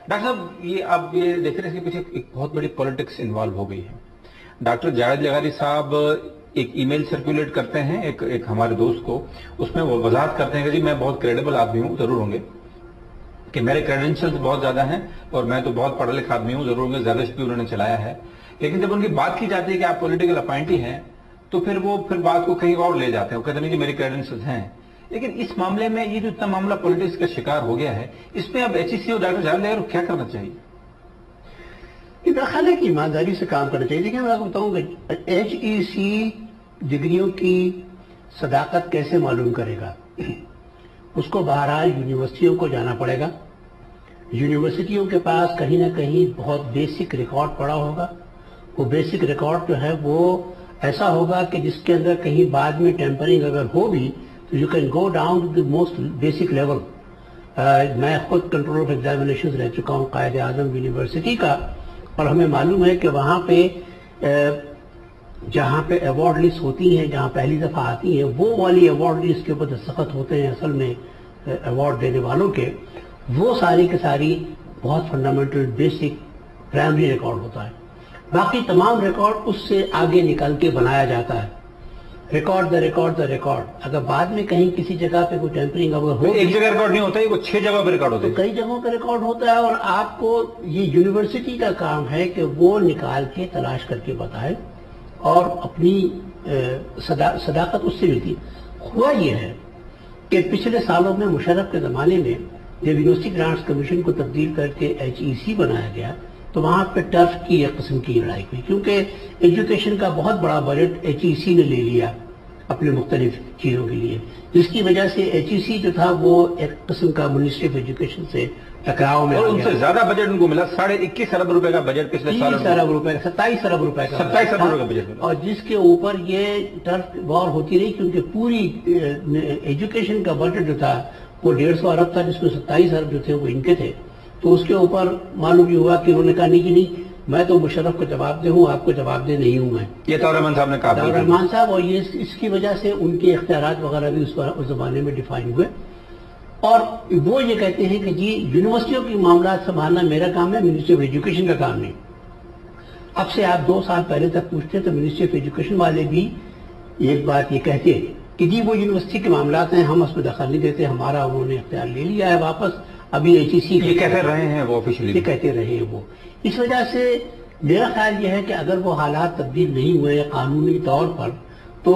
Doctor صاحب یہ اب یہ دیکھ رہے ہیں کہ پیچھے ایک بہت بڑی پولیٹکس انوالو ہو گئی ہے. ڈاکٹر جاوید لغاری صاحب ایک ای میل سرکولیٹ کرتے ہیں ایک ہمارے دوست کو, اس میں وہ وضاحت کرتے ہیں کہ جی میں بہت کریڈیبل آدمی ہوں, ضرور ہوں گے, کہ میرے کریڈینشلز بہت زیادہ ہیں اور میں تو بہت پڑھا لکھا آدمی ہوں, ضرور ہوں گے, زیادہ بھی انہوں نے چلایا ہے. لیکن جب ان کی بات کی جاتی ہے کہ آپ پولیٹیکل اپائنٹی ہیں تو پھر وہ بات کو کہیں اور لے جاتے ہیں, وہ کہتے ہیں کہ میرے کریڈینشلز ہیں. لیکن اس معاملے میں یہ جو اتنا معاملہ پولیٹکس کا شکار ہو گیا ہے, اس میں اب ایچ ای سی اور ڈاکٹر جاوید لغاری کو کیا کرنا چاہیے؟ میرا خیال ہے کہ ایمانداری سے کام کرنا چاہیے. لیکن میں آپ کو بتاؤں کہ ایچ ای سی ڈگریوں کی صداقت کیسے معلوم کرے گا؟ اس کو بہرحال یونیورسٹیوں کو جانا پڑے گا. یونیورسٹیوں کے پاس کہیں نہ کہیں بہت بیسک ریکارڈ پڑا ہوگا. وہ بیسک ریکارڈ جو ہے وہ ایسا ہوگا کہ جس کے اندر کہیں بعد میں ٹیمپرنگ اگر ہو بھی تو you can go down to the most basic level. میں خود کنٹرول آف ایگزامینیشنز رہ چکا ہوں قائد اعظم یونیورسٹی کا, اور ہمیں معلوم ہے کہ وہاں پہ جہاں پہ ایوارڈ لسٹ ہوتی ہیں, جہاں پہلی دفعہ آتی ہیں, وہ والی ایوارڈ لسٹ کے اوپر دستخط ہوتے ہیں اصل میں ایوارڈ دینے والوں کے. وہ ساری کے ساری بہت فنڈامنٹل بیسک پرائمری ریکارڈ ہوتا ہے. باقی تمام ریکارڈ اس سے آگے نکل کے بنایا جاتا ہے. Record the record the record. اگر بعد میں کہیں کسی جگہ پہ کوئی ٹیمپرنگ اگر ہو, ایک جگہ ریکارڈ نہیں ہوتا ہے, وہ 6 جگہ پہ ریکارڈ ہوتا ہے, کئی جگہوں پہ ریکارڈ ہوتا ہے. اور آپ کو یہ یونیورسٹی کا کام ہے کہ وہ نکال کے تلاش کر کے بتائے اور اپنی صداقت اس سے ملتی. ہوا یہ ہے کہ پچھلے سالوں میں مشرف کے زمانے میں جب یونیورسٹی گرانٹس کمیشن کو تبدیل کر کے ایچ ای سی بنایا گیا تو وہاں پہ ٹرف کی ایک قسم کی لڑائی ہوئی, کیونکہ ایجوکیشن کا بہت بڑا بجٹ ایچ ای سی نے لے لیا اپنے مختلف چیزوں کے لیے, جس کی وجہ سے ایچ ای سی جو تھا وہ ایک قسم کا منسٹری آف ایجوکیشن سے ٹکراؤ میں, اور ان سے زیادہ بجٹ ان کو ملا. 21.5 ارب روپے کا بجٹ پچھلے سال, 30 ارب روپے کا, 27 ارب روپے کا, 27 ارب روپے کا بجٹ, اور جس کے اوپر یہ ٹرف وار ہوتی رہی, کیونکہ پوری ایجوکیشن کا بجٹ جو تھا وہ 150 ارب تھا, جس میں 27 ارب جو تھے وہ ان کے تھے. تو اس کے اوپر معلوم یہ ہوا کہ انہوں نے کہا نہیں کہ نہیں, میں تو مشرف کو جواب دہ ہوں, آپ کو جواب دہ نہیں ہوں میں. یہ طور رحمان صاحب نے کہا, طور رحمان صاحب, اور یہ اس کی وجہ سے ان کے اختیارات وغیرہ بھی اس زمانے میں ڈیفائن ہوئے. اور وہ یہ کہتے ہیں کہ جی یونیورسٹیوں کی معاملات سنبھالنا میرا کام ہے, منسٹری آف ایجوکیشن کا کام نہیں. اب سے آپ 2 سال پہلے تک پوچھتے تو منسٹری آف ایجوکیشن والے بھی ایک بات یہ کہتے کہ جی وہ یونیورسٹی کے معاملات ہیں, ہم اس میں دخل نہیں دیتے, ہمارا انہوں نے اختیار لے لیا ہے واپس. ابھی ایچ ای سی یہ کہتے رہے ہیں وہ آفیشلی, یہ کہتے رہے ہیں وہ. اس وجہ سے میرا خیال یہ ہے کہ اگر وہ حالات تبدیل نہیں ہوئے قانونی طور پر تو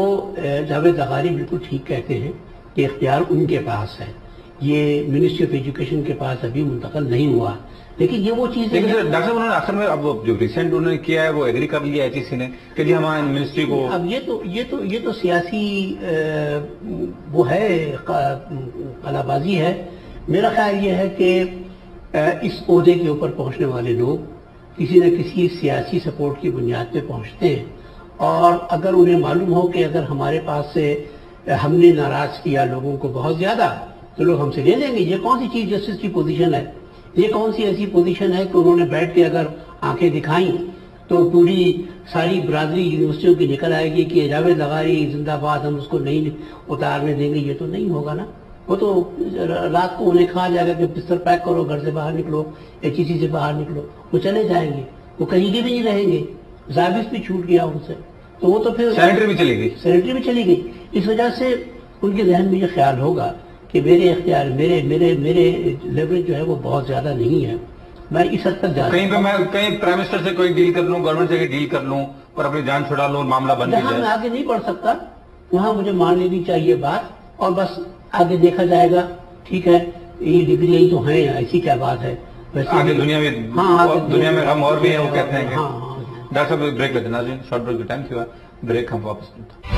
جاوید لغاری بالکل ٹھیک کہتے ہیں کہ اختیار ان کے پاس ہے, یہ منسٹری آف ایجوکیشن کے پاس ابھی منتقل نہیں ہوا. لیکن یہ وہ چیز ہے. ڈاکٹر صاحب انہوں نے آخر میں اب جو ریسنٹ انہوں نے کیا ہے وہ ایگری کر لیا ایچ ای سی نے کہ جی ہمارے منسٹری کو, اب یہ تو سیاسی وہ ہے, قلع بازی ہے. میرا خیال یہ ہے کہ اس عہدے کے اوپر پہنچنے والے لوگ کسی نہ کسی سیاسی سپورٹ کی بنیاد پہ پہنچتے ہیں, اور اگر انہیں معلوم ہو کہ اگر ہمارے پاس سے ہم نے ناراض کیا لوگوں کو بہت زیادہ تو لوگ ہم سے لے لیں گے. یہ کون سی چیف جسٹس کی پوزیشن ہے, یہ کون سی ایسی پوزیشن ہے کہ انہوں نے بیٹھ کے اگر آنکھیں دکھائیں تو پوری ساری برادری یونیورسٹیوں کی نکل آئے گی کہ جاوید لغاری زندہ باد, ہم اس کو نہیں اتارنے دیں گے. یہ تو نہیں ہوگا نا. وہ تو رات کو انہیں کہا جائے گا کہ بستر پیک کرو, گھر سے باہر نکلو, ایچ ای سی سے باہر نکلو, وہ چلے جائیں گے, وہ کہیں بھی نہیں رہیں گے. ضابط بھی چھوٹ گیا ان سے, تو وہ تو پھر سینیٹری بھی چلی گئی, سینیٹری بھی چلی گئی. اس وجہ سے ان کے ذہن میں یہ خیال ہوگا کہ میرے اختیار, میرے لیوریج جو ہے وہ بہت زیادہ نہیں ہے, میں اس حد تک جا کہیں پہ میں کہیں پرائم منسٹر سے کوئی ڈیل کر لوں, گورنمنٹ سے ڈیل کر لوں اور اپنی جان چھڑا لوں, معاملہ بن جائے. جہاں میں آگے نہیں بڑھ سکتا وہاں مجھے مان لینی چاہیے بات, اور بس آگے دیکھا جائے گا. ٹھیک ہے, یہ ڈگری یہی تو ہیں, ایسی کیا بات ہے. آگے دنیا میں, دنیا میں ہم اور بھی ہیں, وہ کہتے ہیں کہ ہاں. ڈاکٹر صاحب بریک لیتے ہیں. ناظرین شارٹ بریک کا ٹائم کیا, بریک ہم واپس